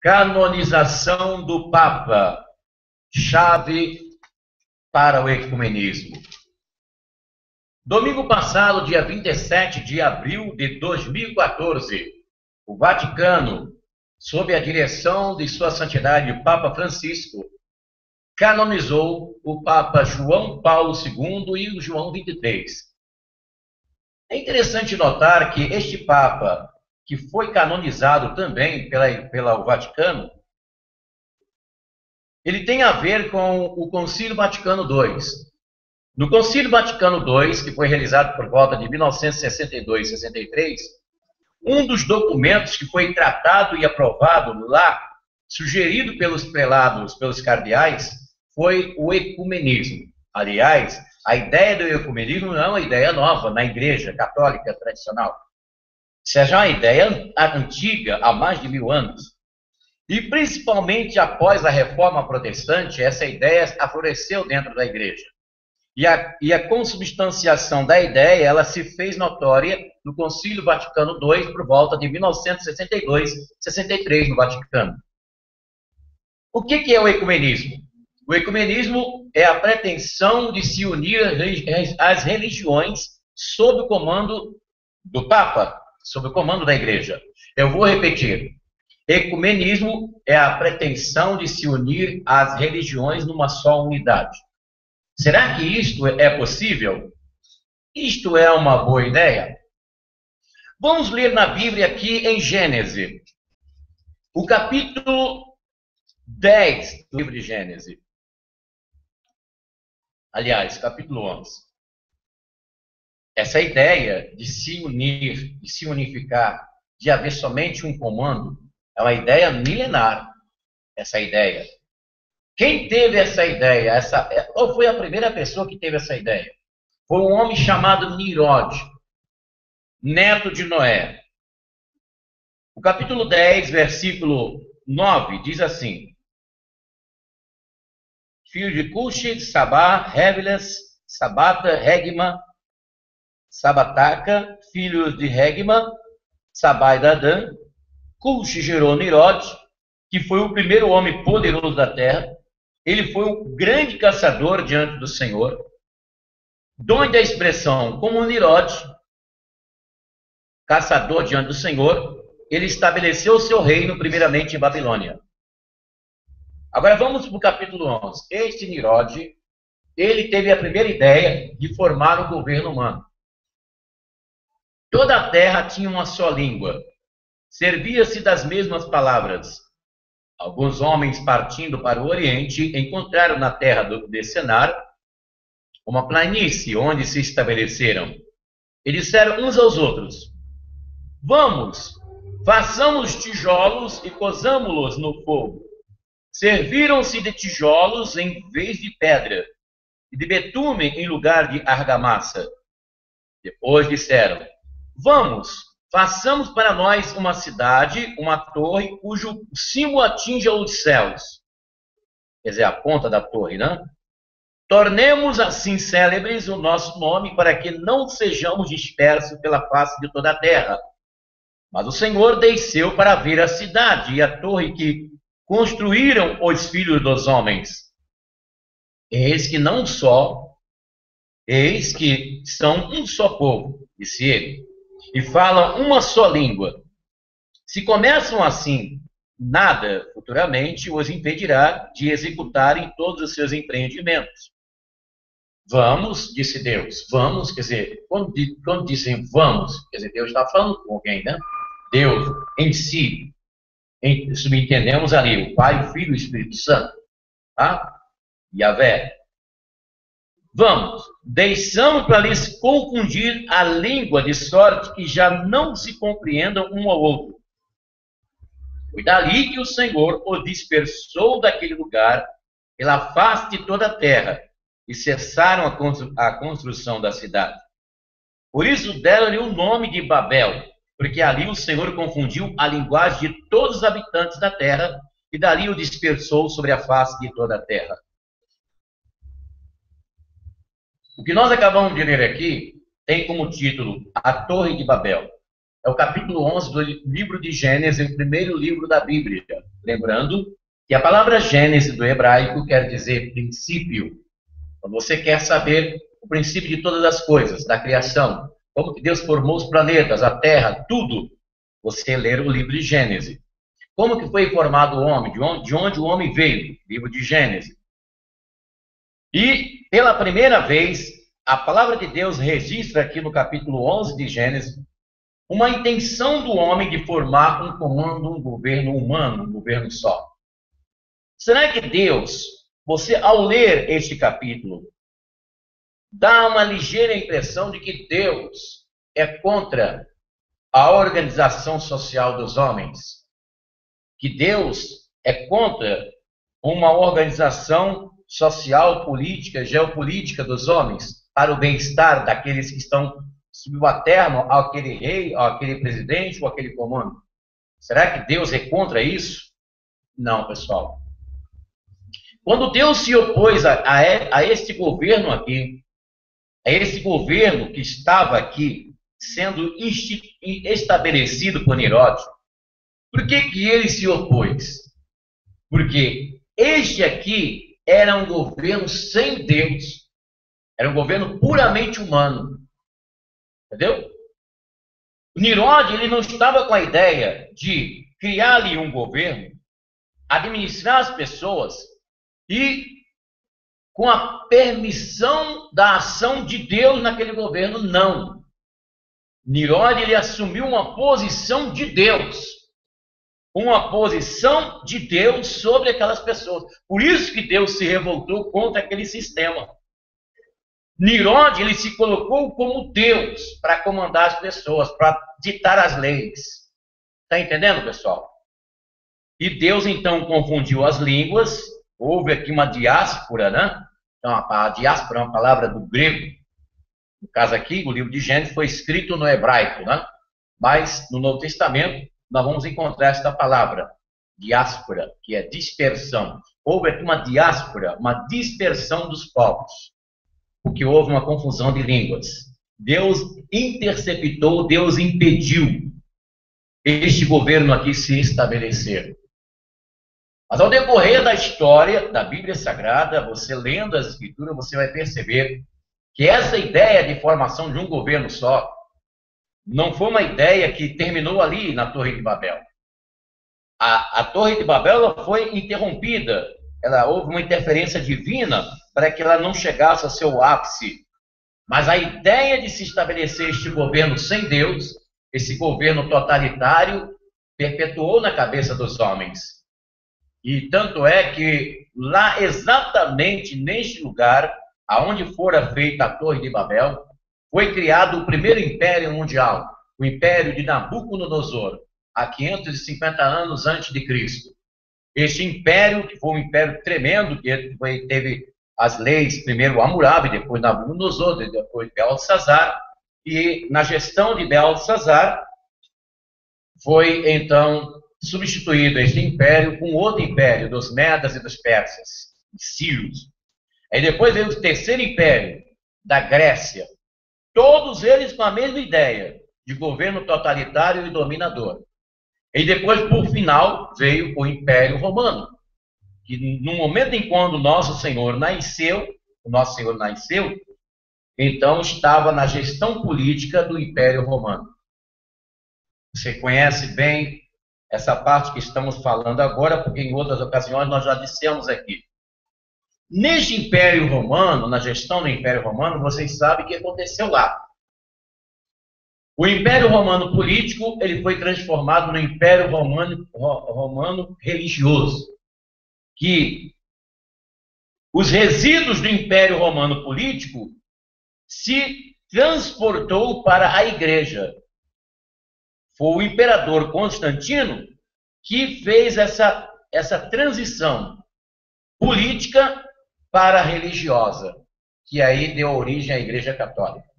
Canonização do Papa, chave para o ecumenismo. Domingo passado, dia 27 de abril de 2014, o Vaticano, sob a direção de Sua Santidade o Papa Francisco, canonizou o Papa João Paulo II e o João XXIII. É interessante notar que este Papa, que foi canonizado também pelo Vaticano, ele tem a ver com o Concílio Vaticano II. No Concílio Vaticano II, que foi realizado por volta de 1962 e 63, um dos documentos que foi tratado e aprovado lá, sugerido pelos prelados, pelos cardeais, foi o ecumenismo. Aliás, a ideia do ecumenismo não é uma ideia nova na Igreja Católica tradicional. Isso é já uma ideia antiga, há mais de 1000 anos. E principalmente após a Reforma Protestante, essa ideia afloresceu dentro da Igreja. E a consubstanciação da ideia, ela se fez notória no Concílio Vaticano II por volta de 1962, 63 no Vaticano. O que é o ecumenismo? O ecumenismo é a pretensão de se unir às religiões sob o comando do Papa, sob o comando da Igreja. Eu vou repetir. Ecumenismo é a pretensão de se unir às religiões numa só unidade. Será que isto é possível? Isto é uma boa ideia? Vamos ler na Bíblia aqui em Gênesis, o capítulo 10 do livro de Gênesis. Aliás, capítulo 11. Essa ideia de se unir, de se unificar, de haver somente um comando, é uma ideia milenar. Essa ideia. Quem teve essa ideia? Qual foi a primeira pessoa que teve essa ideia? Foi um homem chamado Nirode, neto de Noé. O capítulo 10, versículo 9, diz assim: filho de Cuxi, Sabá, Révilas, Sabata, Regma, Sabataca, filhos de Regma, Sabá e Dadã. Cuxi gerou Nirode, que foi o primeiro homem poderoso da terra. Ele foi um grande caçador diante do Senhor. Donde a expressão como Nirode, caçador diante do Senhor, ele estabeleceu o seu reino primeiramente em Babilônia. Agora vamos para o capítulo 11. Este Nirode, ele teve a primeira ideia de formar um governo humano. Toda a terra tinha uma só língua. Servia-se das mesmas palavras. Alguns homens partindo para o Oriente encontraram na terra de Senar uma planície onde se estabeleceram. E disseram uns aos outros: vamos, façamos tijolos e cozamo-los no fogo. Serviram-se de tijolos em vez de pedra, e de betume em lugar de argamassa. Depois disseram: vamos, façamos para nós uma cidade, uma torre, cujo cimo atinja os céus. Quer dizer, a ponta da torre, né? Tornemos assim célebres o nosso nome, para que não sejamos dispersos pela face de toda a terra. Mas o Senhor desceu para ver a cidade e a torre que construíram os filhos dos homens. Eis que são um só povo, disse ele, e falam uma só língua. Se começam assim, nada futuramente os impedirá de executarem todos os seus empreendimentos. Vamos, disse Deus, vamos, quer dizer, quando dizem vamos, quer dizer, Deus está falando com alguém, né? Deus em si, subentendemos ali o Pai, o Filho e o Espírito Santo, tá? Yahvé. Vamos, deixamos para lhes confundir a língua, de sorte que já não se compreendam um ao outro. Foi dali que o Senhor o dispersou daquele lugar pela face de toda a terra, e cessaram a construção da cidade. Por isso deram-lhe o nome de Babel, porque ali o Senhor confundiu a linguagem de todos os habitantes da terra, e dali o dispersou sobre a face de toda a terra. O que nós acabamos de ler aqui tem como título A Torre de Babel. É o capítulo 11 do livro de Gênesis, o primeiro livro da Bíblia. Lembrando que a palavra Gênesis do hebraico quer dizer princípio. Quando você quer saber o princípio de todas as coisas, da criação, como que Deus formou os planetas, a terra, tudo, você lê o livro de Gênesis. Como que foi formado o homem? De onde o homem veio? Livro de Gênesis. E, pela primeira vez, a palavra de Deus registra aqui no capítulo 11 de Gênesis uma intenção do homem de formar um comando, um governo humano, um governo só. Será que Deus, você ao ler este capítulo, dá uma ligeira impressão de que Deus é contra a organização social dos homens? Que Deus é contra uma organização social, política, geopolítica dos homens para o bem-estar daqueles que estão subalterno àquele rei, àquele presidente ou àquele comando? Será que Deus é contra isso? Não, pessoal. Quando Deus se opôs a este governo aqui, a esse governo que estava aqui sendo estabelecido por Nirod, por que ele se opôs? Porque este aqui era um governo sem Deus, era um governo puramente humano. Entendeu? O Nirod, ele não estava com a ideia de criar ali um governo, administrar as pessoas e com a permissão da ação de Deus naquele governo, não. Nirod, ele assumiu uma posição de Deus. Uma posição de Deus sobre aquelas pessoas. Por isso que Deus se revoltou contra aquele sistema. Nirod, ele se colocou como Deus para comandar as pessoas, para ditar as leis. Está entendendo, pessoal? E Deus, então, confundiu as línguas. Houve aqui uma diáspora, né? Então, a diáspora é uma palavra do grego. No caso aqui, o livro de Gênesis foi escrito no hebraico, né? Mas, no Novo Testamento, nós vamos encontrar esta palavra, diáspora, que é dispersão. Houve aqui uma diáspora, uma dispersão dos povos, porque houve uma confusão de línguas. Deus interceptou, Deus impediu este governo aqui se estabelecer. Mas ao decorrer da história da Bíblia Sagrada, você lendo as Escrituras, você vai perceber que essa ideia de formação de um governo só não foi uma ideia que terminou ali na Torre de Babel. A Torre de Babel ela foi interrompida, houve uma interferência divina para que ela não chegasse ao seu ápice. Mas a ideia de se estabelecer este governo sem Deus, esse governo totalitário, perpetuou na cabeça dos homens. E tanto é que lá exatamente neste lugar, aonde fora feita a Torre de Babel, foi criado o primeiro império mundial, o império de Nabucodonosor, há 550 anos antes de Cristo. Este império, que foi um império tremendo, que teve as leis, primeiro Hammurabi, depois Nabucodonosor, depois Belsazar, e na gestão de Belsazar foi então substituído este império com outro império, dos Medas e dos Persas, sírios. Aí depois veio o terceiro império, da Grécia, todos eles com a mesma ideia de governo totalitário e dominador. E depois, por final, veio o Império Romano, que no momento em quando o nosso Senhor nasceu, então estava na gestão política do Império Romano. Você conhece bem essa parte que estamos falando agora, porque em outras ocasiões nós já dissemos aqui. Neste Império Romano, na gestão do Império Romano, vocês sabem o que aconteceu lá. O Império Romano político ele foi transformado no Império Romano religioso, que os resíduos do Império Romano político se transportou para a Igreja. Foi o imperador Constantino que fez essa transição política para a religiosa, que aí deu origem à Igreja Católica.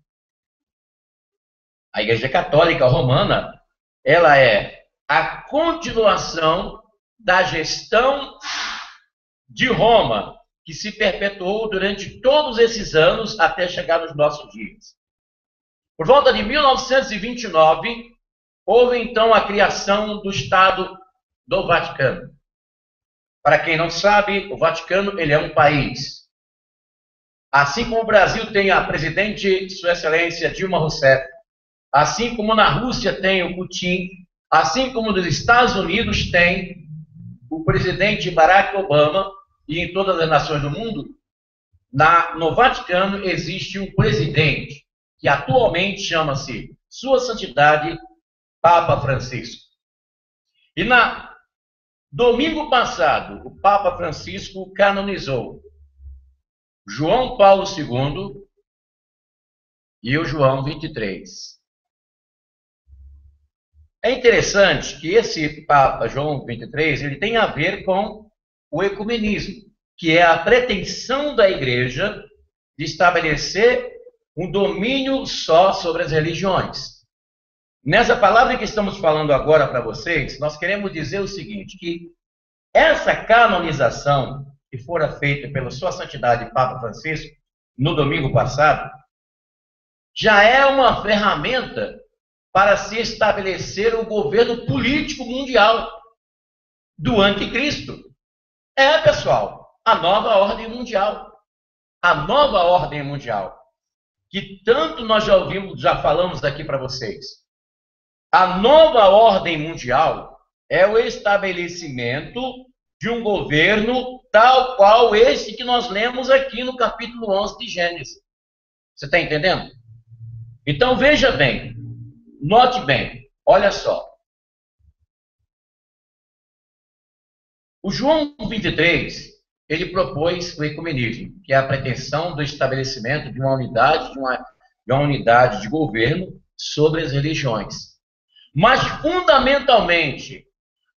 A Igreja Católica Romana, ela é a continuação da gestão de Roma, que se perpetuou durante todos esses anos até chegar nos nossos dias. Por volta de 1929, houve então a criação do Estado do Vaticano. Para quem não sabe, o Vaticano ele é um país. Assim como o Brasil tem a presidente, Sua Excelência Dilma Rousseff, assim como na Rússia tem o Putin, assim como nos Estados Unidos tem o presidente Barack Obama, e em todas as nações do mundo, no Vaticano existe um presidente, que atualmente chama-se Sua Santidade Papa Francisco. E domingo passado, o Papa Francisco canonizou João Paulo II e o João 23. É interessante que esse Papa João 23, ele tem a ver com o ecumenismo, que é a pretensão da Igreja de estabelecer um domínio só sobre as religiões. Nessa palavra que estamos falando agora para vocês, nós queremos dizer o seguinte, que essa canonização que fora feita pela Sua Santidade Papa Francisco, no domingo passado, já é uma ferramenta para se estabelecer o governo político mundial do anticristo. É, pessoal, a nova ordem mundial. A nova ordem mundial. Que tanto nós já ouvimos, já falamos aqui para vocês. A nova ordem mundial é o estabelecimento de um governo tal qual esse que nós lemos aqui no capítulo 11 de Gênesis. Você está entendendo? Então, veja bem. Note bem, olha só. O João 23, ele propôs o ecumenismo, que é a pretensão do estabelecimento de uma unidade, de uma unidade de governo sobre as religiões. Mas, fundamentalmente,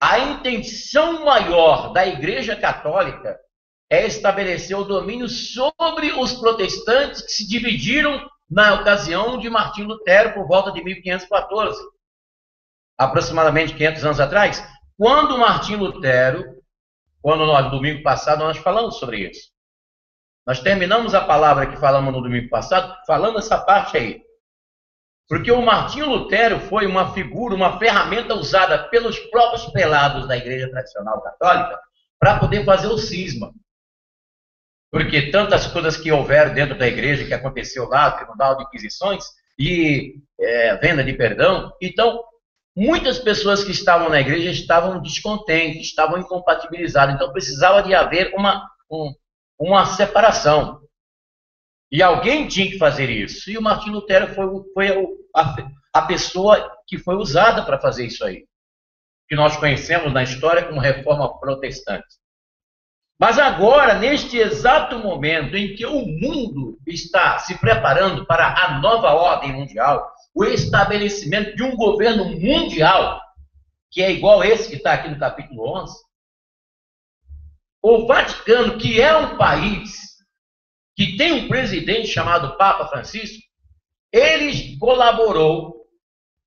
a intenção maior da Igreja Católica é estabelecer o domínio sobre os protestantes que se dividiram na ocasião de Martinho Lutero, por volta de 1514, aproximadamente 500 anos atrás, quando Martinho Lutero, no domingo passado, nós falamos sobre isso. Nós terminamos a palavra que falamos no domingo passado, falando essa parte aí. Porque o Martinho Lutero foi uma figura, uma ferramenta usada pelos próprios prelados da Igreja Tradicional Católica para poder fazer o cisma. Porque tantas coisas que houveram dentro da igreja, que aconteceu lá, Tribunal de Inquisições e venda de perdão. Então, muitas pessoas que estavam na igreja estavam descontentes, estavam incompatibilizadas. Então, precisava de haver uma separação. E alguém tinha que fazer isso. E o Martinho Lutero foi a pessoa que foi usada para fazer isso aí. Que nós conhecemos na história como Reforma Protestante. Mas agora, neste exato momento em que o mundo está se preparando para a nova ordem mundial, o estabelecimento de um governo mundial, que é igual esse que está aqui no capítulo 11, o Vaticano, que é um país que tem um presidente chamado Papa Francisco, ele colaborou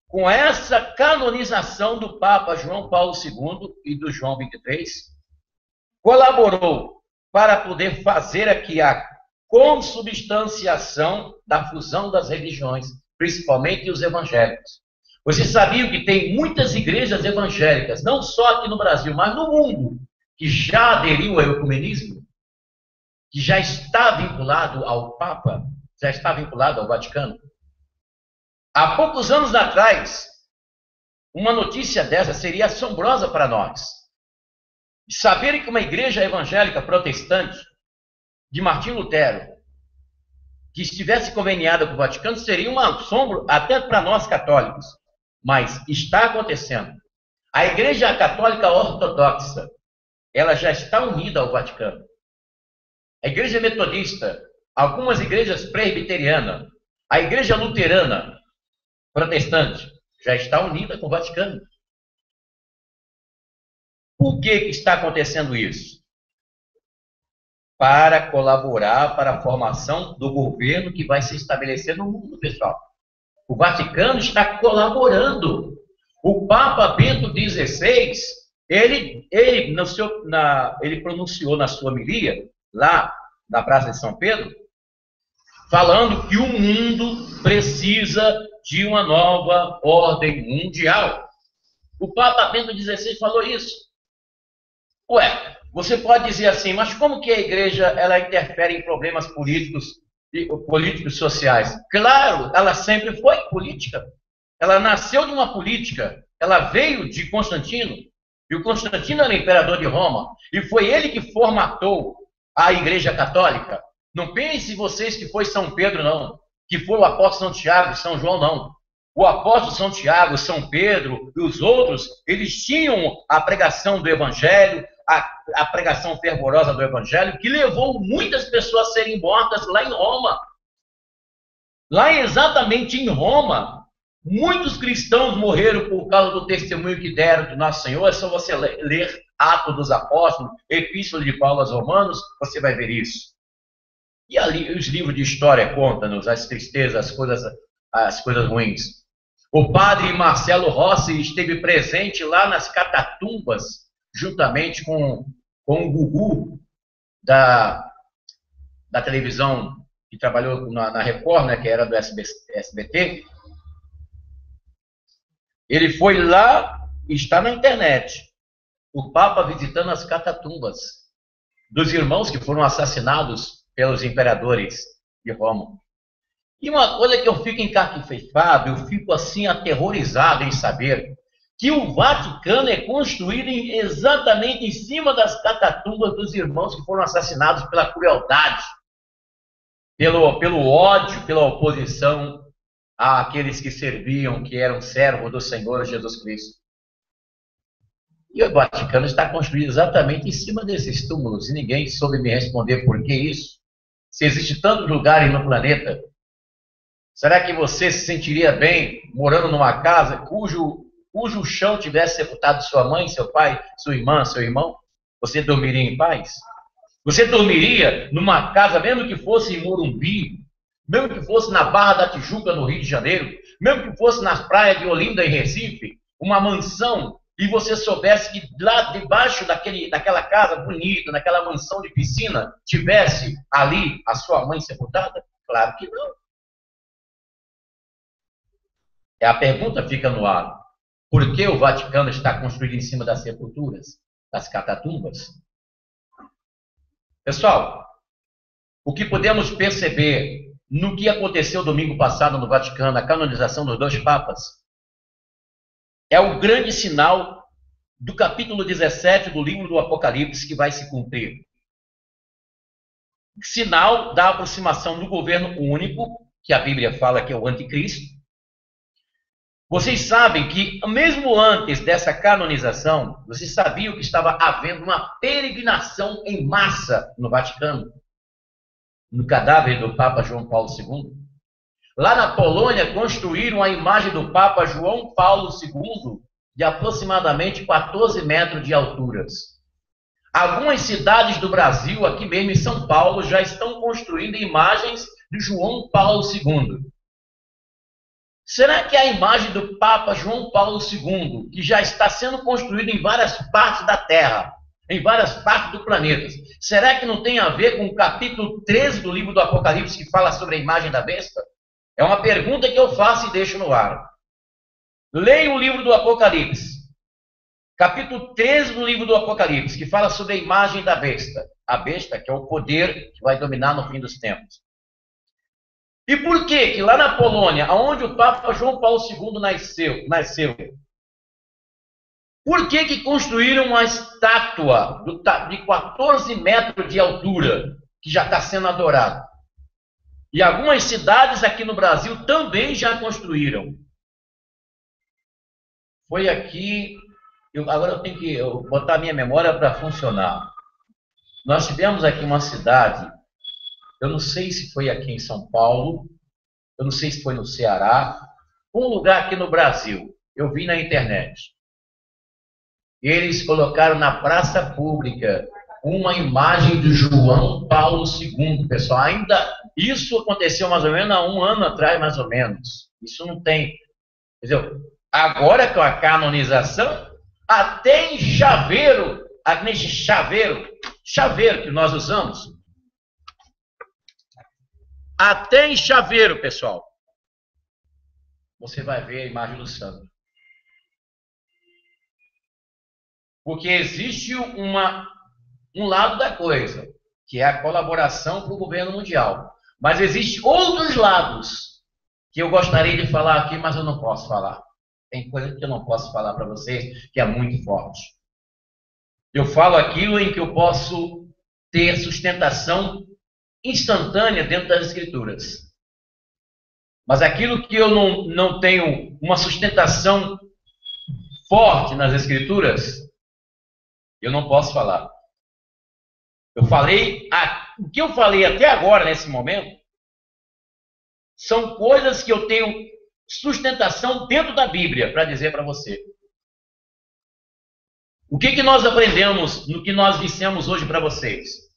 com essa canonização do Papa João Paulo II e do João 23, colaborou para poder fazer aqui a consubstanciação da fusão das religiões, principalmente os evangélicos. Vocês sabiam que tem muitas igrejas evangélicas, não só aqui no Brasil, mas no mundo, que já aderiu ao ecumenismo, que já está vinculado ao Papa, já está vinculado ao Vaticano. Há poucos anos atrás, uma notícia dessa seria assombrosa para nós. Saberem que uma igreja evangélica protestante de Martinho Lutero, que estivesse conveniada com o Vaticano, seria um assombro até para nós católicos. Mas está acontecendo. A Igreja Católica Ortodoxa, ela já está unida ao Vaticano. A Igreja Metodista, algumas igrejas presbiterianas, a Igreja Luterana Protestante, já está unida com o Vaticano. Por que está acontecendo isso? Para colaborar para a formação do governo que vai se estabelecer no mundo, pessoal. O Vaticano está colaborando. O Papa Bento XVI, ele pronunciou na sua homilia, lá na Praça de São Pedro, falando que o mundo precisa de uma nova ordem mundial. O Papa Bento XVI falou isso. Ué, Você pode dizer assim, mas como que a igreja ela interfere em problemas políticos e políticos sociais? Claro, ela sempre foi política. Ela nasceu de uma política. Ela veio de Constantino. E o Constantino era imperador de Roma. E foi ele que formatou a Igreja Católica. Não pense vocês que foi São Pedro, não. Que foi o apóstolo São Tiago e São João, não. O apóstolo São Tiago, São Pedro e os outros, eles tinham a pregação do Evangelho, a pregação fervorosa do Evangelho, que levou muitas pessoas a serem mortas lá em Roma. Lá exatamente em Roma, muitos cristãos morreram por causa do testemunho que deram de Nosso Senhor. É só você ler Atos dos Apóstolos, Epístola de Paulo aos Romanos, você vai ver isso. E ali os livros de história contam-nos as tristezas, as coisas ruins. O padre Marcelo Rossi esteve presente lá nas Catatumbas, juntamente com o Gugu da televisão, que trabalhou na Record, né, que era do SBT. Ele foi lá, está na internet, o Papa visitando as catatumbas dos irmãos que foram assassinados pelos imperadores de Roma. E uma coisa que eu fico encarquifado, eu fico assim aterrorizado em saber que o Vaticano é construído exatamente em cima das catatumbas dos irmãos que foram assassinados pela crueldade, pelo ódio, pela oposição àqueles que serviam, que eram servos do Senhor Jesus Cristo. E o Vaticano está construído exatamente em cima desses túmulos, e ninguém soube me responder por que isso. Se existe tantos lugares no planeta, será que você se sentiria bem morando numa casa cujo chão tivesse sepultado sua mãe, seu pai, sua irmã, seu irmão? Você dormiria em paz? Você dormiria numa casa, mesmo que fosse em Morumbi, mesmo que fosse na Barra da Tijuca, no Rio de Janeiro, mesmo que fosse nas praias de Olinda, em Recife, uma mansão, e você soubesse que lá debaixo daquela casa bonita, naquela mansão de piscina, tivesse ali a sua mãe sepultada? Claro que não. A pergunta fica no ar. Por que o Vaticano está construído em cima das sepulturas, das catatumbas? Pessoal, o que podemos perceber no que aconteceu domingo passado no Vaticano, a canonização dos 2 papas, é o grande sinal do capítulo 17 do livro do Apocalipse que vai se cumprir. Sinal da aproximação do governo único, que a Bíblia fala que é o anticristo. Vocês sabem que, mesmo antes dessa canonização, vocês sabiam que estava havendo uma peregrinação em massa no Vaticano, no cadáver do Papa João Paulo II. Lá na Polônia, construíram a imagem do Papa João Paulo II de aproximadamente 14 metros de alturas. Algumas cidades do Brasil, aqui mesmo em São Paulo, já estão construindo imagens de João Paulo II. Será que a imagem do Papa João Paulo II, que já está sendo construída em várias partes da Terra, em várias partes do planeta, será que não tem a ver com o capítulo 13 do livro do Apocalipse, que fala sobre a imagem da besta? É uma pergunta que eu faço e deixo no ar. Leia o livro do Apocalipse, capítulo 13 do livro do Apocalipse, que fala sobre a imagem da besta. A besta, que é o poder que vai dominar no fim dos tempos. E por que lá na Polônia, onde o Papa João Paulo II nasceu, por que construíram uma estátua de 14 metros de altura, que já está sendo adorada? E algumas cidades aqui no Brasil também já construíram. Foi aqui, agora eu tenho que botar a minha memória para funcionar. Nós tivemos aqui uma cidade, eu não sei se foi aqui em São Paulo, eu não sei se foi no Ceará, um lugar aqui no Brasil, eu vi na internet. Eles colocaram na praça pública uma imagem de João Paulo II, pessoal. Ainda isso aconteceu mais ou menos há 1 ano atrás, mais ou menos. Isso não tem. Entendeu? Agora com a canonização, até em chaveiro, nesse chaveiro que nós usamos, até em chaveiro, pessoal, você vai ver a imagem do santo. Porque existe uma um lado da coisa, que é a colaboração para o governo mundial. Mas existem outros lados que eu gostaria de falar aqui, mas eu não posso falar. Tem coisa que eu não posso falar para vocês, que é muito forte. Eu falo aquilo em que eu posso ter sustentação instantânea dentro das Escrituras. Mas aquilo que eu não tenho uma sustentação forte nas Escrituras, eu não posso falar. O que eu falei até agora, nesse momento, são coisas que eu tenho sustentação dentro da Bíblia para dizer para você. O que nós aprendemos no que nós dissemos hoje para vocês?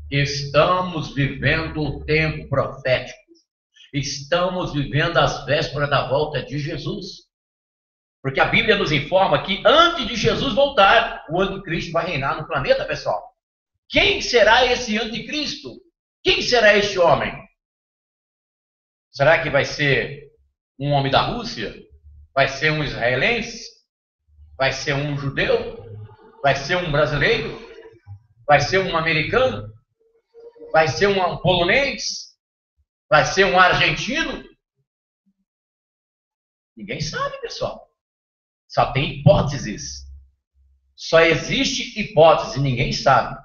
Estamos vivendo o tempo profético. Estamos vivendo as vésperas da volta de Jesus. Porque a Bíblia nos informa que antes de Jesus voltar, o anticristo vai reinar no planeta, pessoal. Quem será esse anticristo? Quem será este homem? Será que vai ser um homem da Rússia? Vai ser um israelense? Vai ser um judeu? Vai ser um brasileiro? Vai ser um americano? Vai ser um polonês? Vai ser um argentino? Ninguém sabe, pessoal. Só tem hipóteses. Só existe hipótese, ninguém sabe.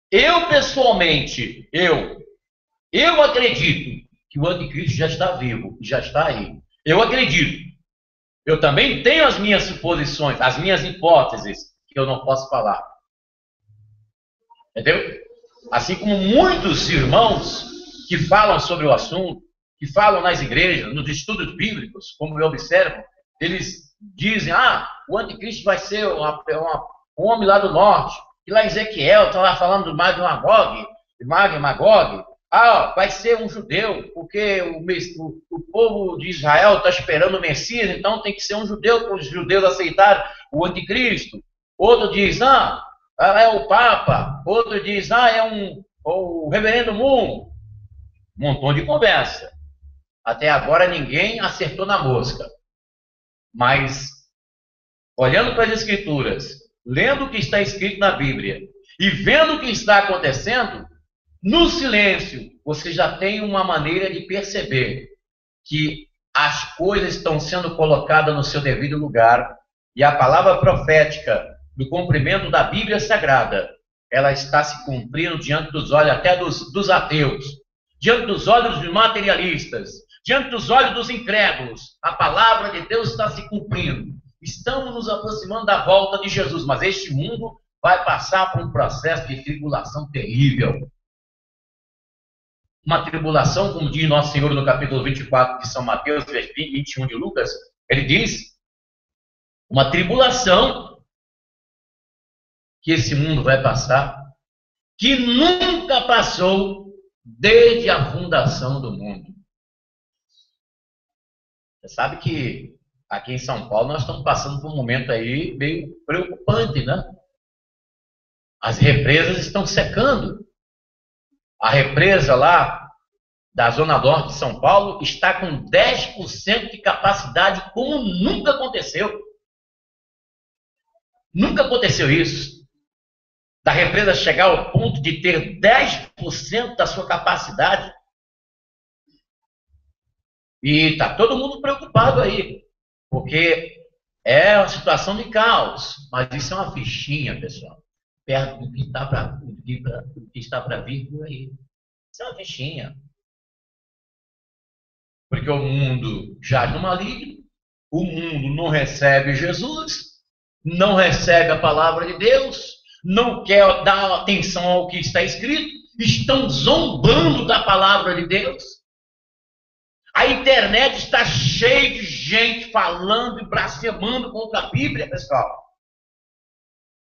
Eu, pessoalmente, eu acredito que o anticristo já está vivo, já está aí. Eu acredito. Eu também tenho as minhas suposições, as minhas hipóteses, que eu não posso falar. Entendeu? Assim como muitos irmãos que falam sobre o assunto, que falam nas igrejas, nos estudos bíblicos, como eu observo, eles dizem, o anticristo vai ser um homem lá do norte, e lá em Ezequiel está lá falando do Magog, vai ser um judeu, porque o povo de Israel está esperando o Messias, então tem que ser um judeu, para os judeus aceitarem o anticristo. Outro diz, é o Papa. Outro diz, é o Reverendo Moon. Um montão de conversa. Até agora ninguém acertou na mosca. Mas, olhando para as Escrituras, lendo o que está escrito na Bíblia e vendo o que está acontecendo, no silêncio, você já tem uma maneira de perceber que as coisas estão sendo colocadas no seu devido lugar e a palavra profética do cumprimento da Bíblia Sagrada, ela está se cumprindo diante dos olhos até dos ateus, diante dos olhos dos materialistas, diante dos olhos dos incrédulos. A palavra de Deus está se cumprindo. Estamos nos aproximando da volta de Jesus, mas este mundo vai passar por um processo de tribulação terrível. Uma tribulação, como diz Nosso Senhor no capítulo 24 de São Mateus, 21 de Lucas, ele diz, uma tribulação que esse mundo vai passar, que nunca passou desde a fundação do mundo. Você sabe que aqui em São Paulo nós estamos passando por um momento aí meio preocupante, né? As represas estão secando. A represa lá da Zona Norte de São Paulo está com 10% de capacidade, como nunca aconteceu. Nunca aconteceu isso. Da represa chegar ao ponto de ter 10% da sua capacidade. E está todo mundo preocupado aí, porque é uma situação de caos, mas isso é uma fichinha, pessoal, perto do que está para vir por aí. Isso é uma fichinha. Porque o mundo jaz no maligno, o mundo não recebe Jesus, não recebe a palavra de Deus, não quer dar atenção ao que está escrito, estão zombando da palavra de Deus. A internet está cheia de gente falando e blasfemando contra a Bíblia, pessoal.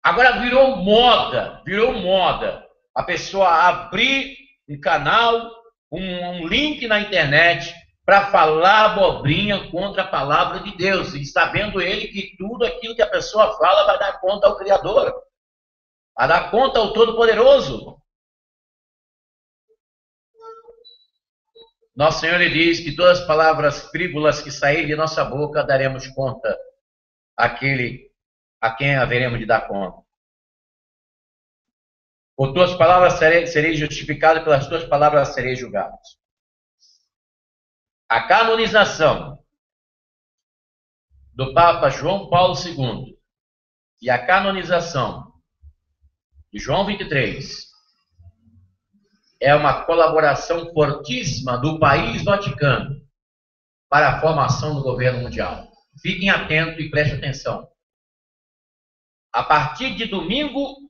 Agora virou moda a pessoa abrir um canal, um link na internet para falar abobrinha contra a palavra de Deus, e sabendo ele que tudo aquilo que a pessoa fala vai dar conta ao Criador, vai dar conta ao Todo-Poderoso. Nosso Senhor ele diz que todas as palavras frívolas que saírem de nossa boca daremos conta àquele a quem haveremos de dar conta. Por tuas palavras serei justificado, pelas tuas palavras serei julgado. A canonização do Papa João Paulo II e a canonização de João 23 é uma colaboração fortíssima do país Vaticano para a formação do governo mundial. Fiquem atentos e prestem atenção. A partir de domingo,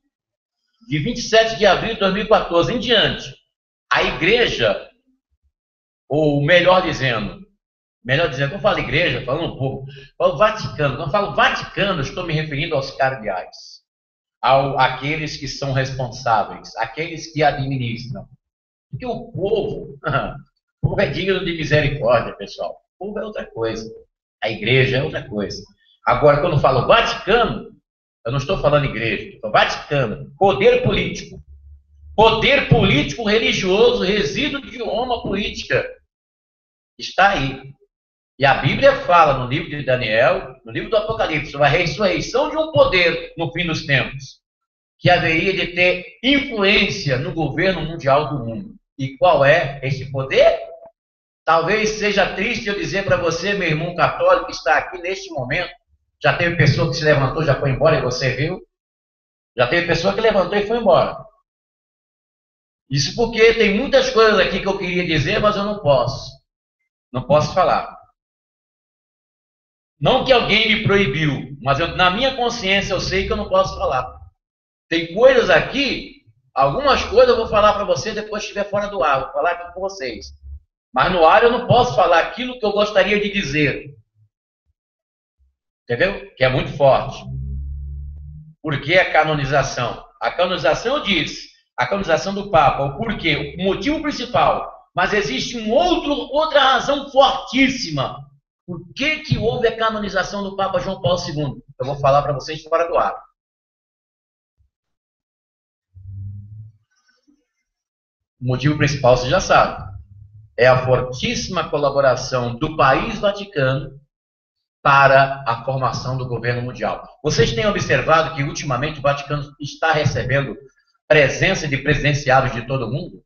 de 27 de abril de 2014 em diante, a igreja, ou melhor dizendo, quando eu falo igreja, falando um pouco, falo Vaticano. Quando eu falo Vaticano, estou me referindo aos cardeais, àqueles que são responsáveis, aqueles que administram. Porque o povo é digno de misericórdia, pessoal. O povo é outra coisa. A igreja é outra coisa. Agora, quando eu falo Vaticano, eu não estou falando igreja, estou falando Vaticano, poder político. Poder político religioso, resíduo de Roma política. Está aí. E a Bíblia fala no livro de Daniel, no livro do Apocalipse, sobre a ressurreição de um poder no fim dos tempos, que haveria de ter influência no governo mundial do mundo. E qual é esse poder? Talvez seja triste eu dizer para você, meu irmão católico, que está aqui neste momento, já teve pessoa que se levantou, já foi embora e você viu? Já teve pessoa que levantou e foi embora. Isso porque tem muitas coisas aqui que eu queria dizer, mas eu não posso. Não posso falar. Não que alguém me proibiu, mas na minha consciência eu sei que eu não posso falar. Tem coisas aqui, algumas coisas eu vou falar para você depois que estiver fora do ar, vou falar aqui com vocês. Mas no ar eu não posso falar aquilo que eu gostaria de dizer. Entendeu? Que é muito forte. Por que a canonização? A canonização diz, a canonização do Papa, o porquê, o motivo principal. Mas existe outra razão fortíssima. Por que houve a canonização do Papa João Paulo II? Eu vou falar para vocês fora do ar. O motivo principal você já sabe. É a fortíssima colaboração do país Vaticano para a formação do governo mundial. Vocês têm observado que ultimamente o Vaticano está recebendo presença de presidenciáveis de todo o mundo?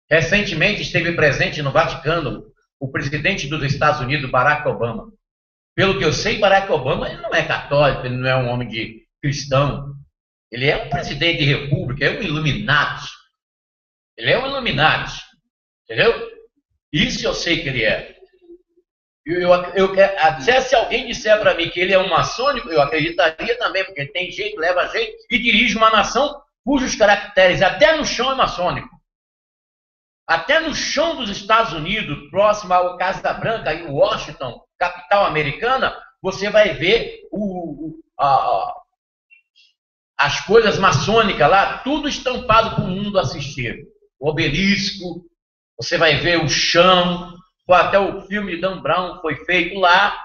Recentemente esteve presente no Vaticano o presidente dos Estados Unidos, Barack Obama. Pelo que eu sei, Barack Obama ele não é católico, ele não é um homem de cristão. Ele é um presidente de república, é um Illuminati. Ele é um Illuminati. Entendeu? Isso eu sei que ele é. Se alguém disser para mim que ele é um maçônico, eu acreditaria também, porque ele tem jeito, leva jeito e dirige uma nação cujos caracteres até no chão é maçônico. Até no chão dos Estados Unidos, próximo à Casa Branca, em Washington, capital americana, você vai ver as coisas maçônicas lá, tudo estampado para o mundo assistir. O obelisco, você vai ver o chão, até o filme de Dan Brown foi feito lá,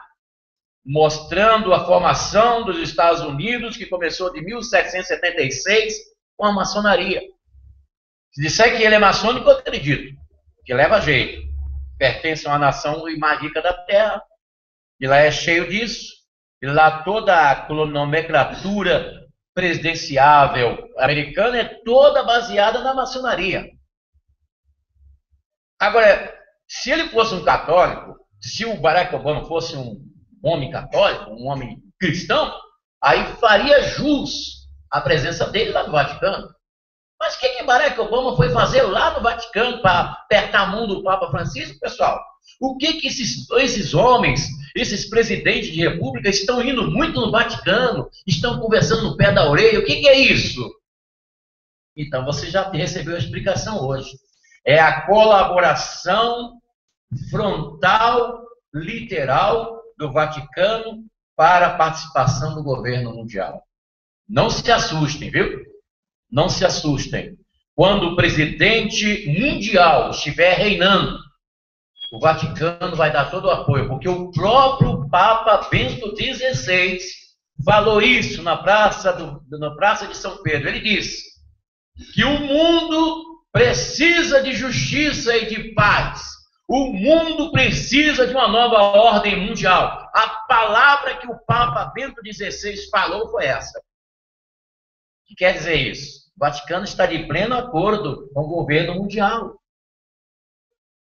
mostrando a formação dos Estados Unidos, que começou de 1776 com a maçonaria. Se disser que ele é maçônico, eu acredito, que leva jeito. Pertence a uma nação mais rica da Terra, e lá é cheio disso, e lá toda a nomenclatura presidenciável americana é toda baseada na maçonaria. Agora, se ele fosse um católico, se o Barack Obama fosse um homem católico, um homem cristão, aí faria jus à presença dele lá no Vaticano. Mas o que Barack Obama foi fazer lá no Vaticano para apertar a mão do Papa Francisco, pessoal? O que esses homens, esses presidentes de república estão indo muito no Vaticano, estão conversando no pé da orelha? O que é isso? Então você já recebeu a explicação hoje. É a colaboração frontal, literal do Vaticano para a participação do governo mundial. Não se assustem, viu? Não se assustem. Quando o presidente mundial estiver reinando, o Vaticano vai dar todo o apoio, porque o próprio Papa Bento XVI falou isso na praça de São Pedro. Ele disse que o mundo precisa de justiça e de paz. O mundo precisa de uma nova ordem mundial. A palavra que o Papa Bento XVI falou foi essa. O que quer dizer isso? Vaticano está de pleno acordo com o governo mundial.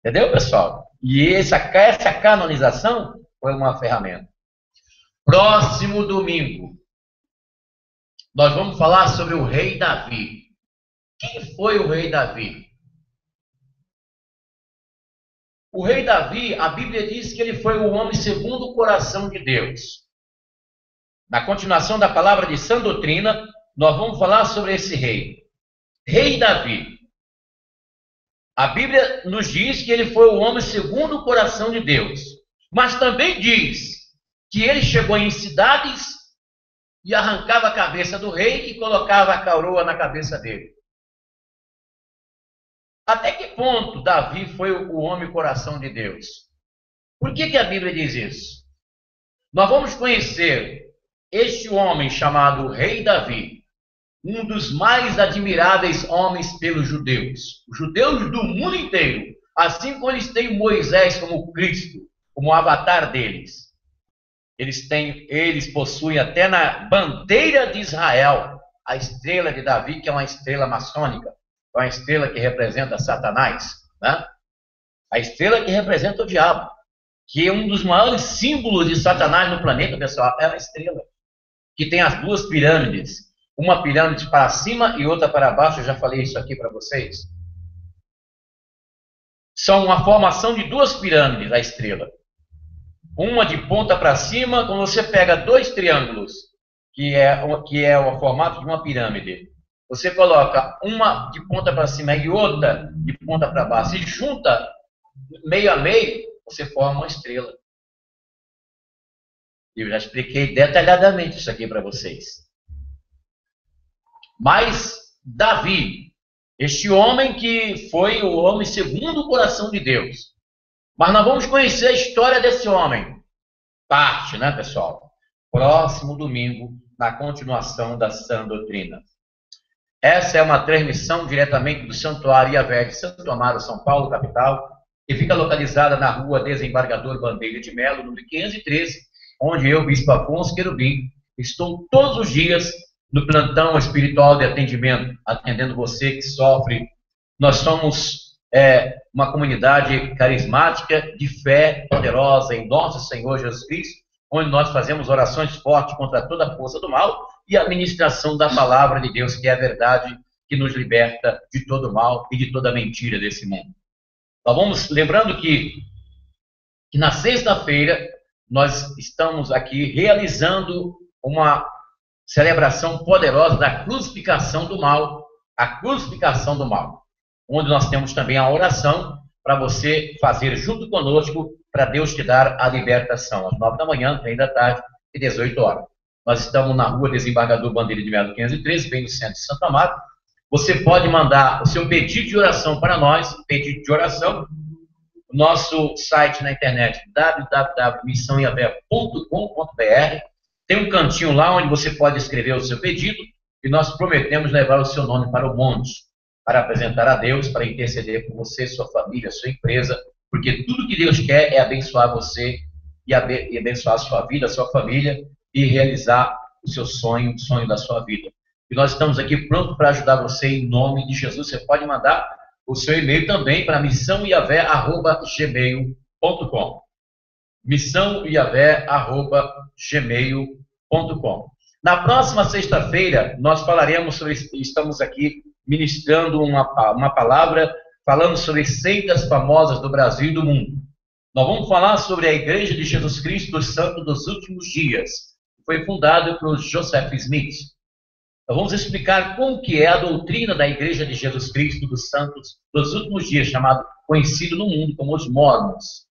Entendeu, pessoal? E essa canonização foi uma ferramenta. Próximo domingo, nós vamos falar sobre o rei Davi. Quem foi o rei Davi? O rei Davi, a Bíblia diz que ele foi o homem segundo o coração de Deus. Na continuação da palavra de sã doutrina, nós vamos falar sobre esse rei. Rei Davi. A Bíblia nos diz que ele foi o homem segundo o coração de Deus. Mas também diz que ele chegou em cidades e arrancava a cabeça do rei e colocava a coroa na cabeça dele. Até que ponto Davi foi o homem coração de Deus? Por que a Bíblia diz isso? Nós vamos conhecer este homem chamado Rei Davi, um dos mais admiráveis homens pelos judeus. Os judeus do mundo inteiro, assim como eles têm Moisés como Cristo, como avatar deles. Eles possuem até na bandeira de Israel a estrela de Davi, que é uma estrela maçônica, uma estrela que representa Satanás, né? A estrela que representa o diabo, que é um dos maiores símbolos de Satanás no planeta, pessoal, é a estrela, que tem as duas pirâmides, uma pirâmide para cima e outra para baixo. Eu já falei isso aqui para vocês. São uma formação de duas pirâmides, a estrela. Uma de ponta para cima, quando você pega dois triângulos, que é o formato de uma pirâmide, você coloca uma de ponta para cima e outra de ponta para baixo, e junta meio a meio, você forma uma estrela. Eu já expliquei detalhadamente isso aqui para vocês. Mas Davi, este homem que foi o homem segundo o coração de Deus. Mas nós vamos conhecer a história desse homem. Parte, né, pessoal? Próximo domingo, na continuação da sã doutrina. Essa é uma transmissão diretamente do Santuário Yahvé de Santo Amaro, São Paulo, capital, que fica localizada na rua Desembargador Bandeira de Melo, número 513, onde eu, Bispo Afonso Querubim, estou todos os dias no plantão espiritual de atendimento, atendendo você que sofre. Nós somos uma comunidade carismática de fé poderosa em nosso Senhor Jesus Cristo, onde nós fazemos orações fortes contra toda a força do mal e a ministração da palavra de Deus, que é a verdade que nos liberta de todo mal e de toda mentira desse mundo. Nós vamos lembrando que na sexta-feira nós estamos aqui realizando uma celebração poderosa da crucificação do mal, a crucificação do mal, onde nós temos também a oração para você fazer junto conosco, para Deus te dar a libertação, às 9 da manhã, 3 da tarde e 18 horas. Nós estamos na rua Desembargador Bandeira de Melo 513, bem no centro de Santo Amaro. Você pode mandar o seu pedido de oração para nós, pedido de oração, nosso site na internet, www.missãoyahvé.com.br. Tem um cantinho lá onde você pode escrever o seu pedido e nós prometemos levar o seu nome para o monte, para apresentar a Deus, para interceder por você, sua família, sua empresa, porque tudo que Deus quer é abençoar você e abençoar a sua vida, a sua família e realizar o seu sonho, o sonho da sua vida. E nós estamos aqui prontos para ajudar você em nome de Jesus. Você pode mandar o seu e-mail também para missãoyahvé@gmail.com. missãoyahvé@gmail.com. Na próxima sexta-feira, nós falaremos sobre, estamos aqui ministrando uma palavra, falando sobre seitas famosas do Brasil e do mundo. Nós vamos falar sobre a Igreja de Jesus Cristo dos Santos dos Últimos Dias, que foi fundada por Joseph Smith. Nós vamos explicar como que é a doutrina da Igreja de Jesus Cristo dos Santos dos Últimos Dias, conhecido no mundo como os Mormons.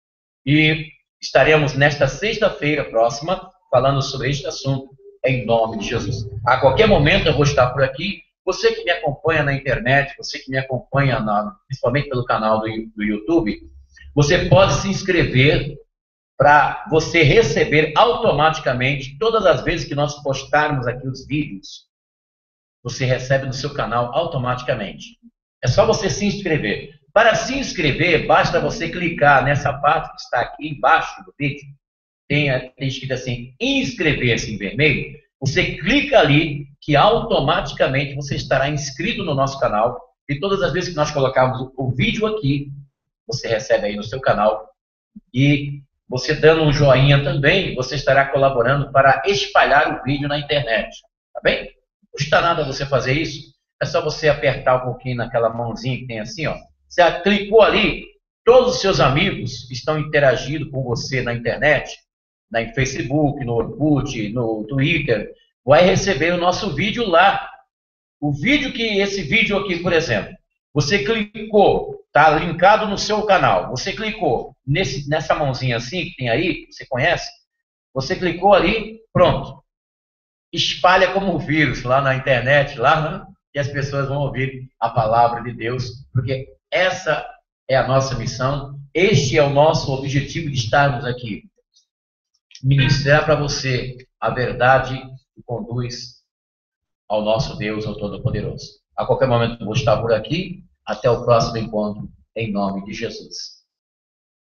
E estaremos nesta sexta-feira próxima falando sobre este assunto em nome de Jesus. A qualquer momento eu vou estar por aqui. Você que me acompanha na internet, você que me acompanha principalmente pelo canal do YouTube, você pode se inscrever para você receber automaticamente todas as vezes que nós postarmos aqui os vídeos. Você recebe no seu canal automaticamente. É só você se inscrever. Para se inscrever, basta você clicar nessa parte que está aqui embaixo do vídeo. Tem escrito assim, inscrever-se em vermelho. Você clica ali, que automaticamente você estará inscrito no nosso canal e todas as vezes que nós colocarmos o vídeo aqui, você recebe aí no seu canal e você dando um joinha também, você estará colaborando para espalhar o vídeo na internet, tá bem? Não custa nada você fazer isso, é só você apertar um pouquinho naquela mãozinha que tem assim, ó. Você clicou ali, todos os seus amigos estão interagindo com você na internet, no Facebook, no Orkut, no Twitter, vai receber o nosso vídeo lá. Esse vídeo aqui, por exemplo, você clicou, tá linkado no seu canal, você clicou nessa mãozinha assim que tem aí, você conhece? Você clicou ali, pronto. Espalha como um vírus lá na internet, lá, né? E as pessoas vão ouvir a palavra de Deus, porque essa é a nossa missão, este é o nosso objetivo de estarmos aqui. Ministrar para você a verdade que conduz ao nosso Deus, ao Todo-Poderoso. A qualquer momento eu vou estar por aqui. Até o próximo encontro, em nome de Jesus.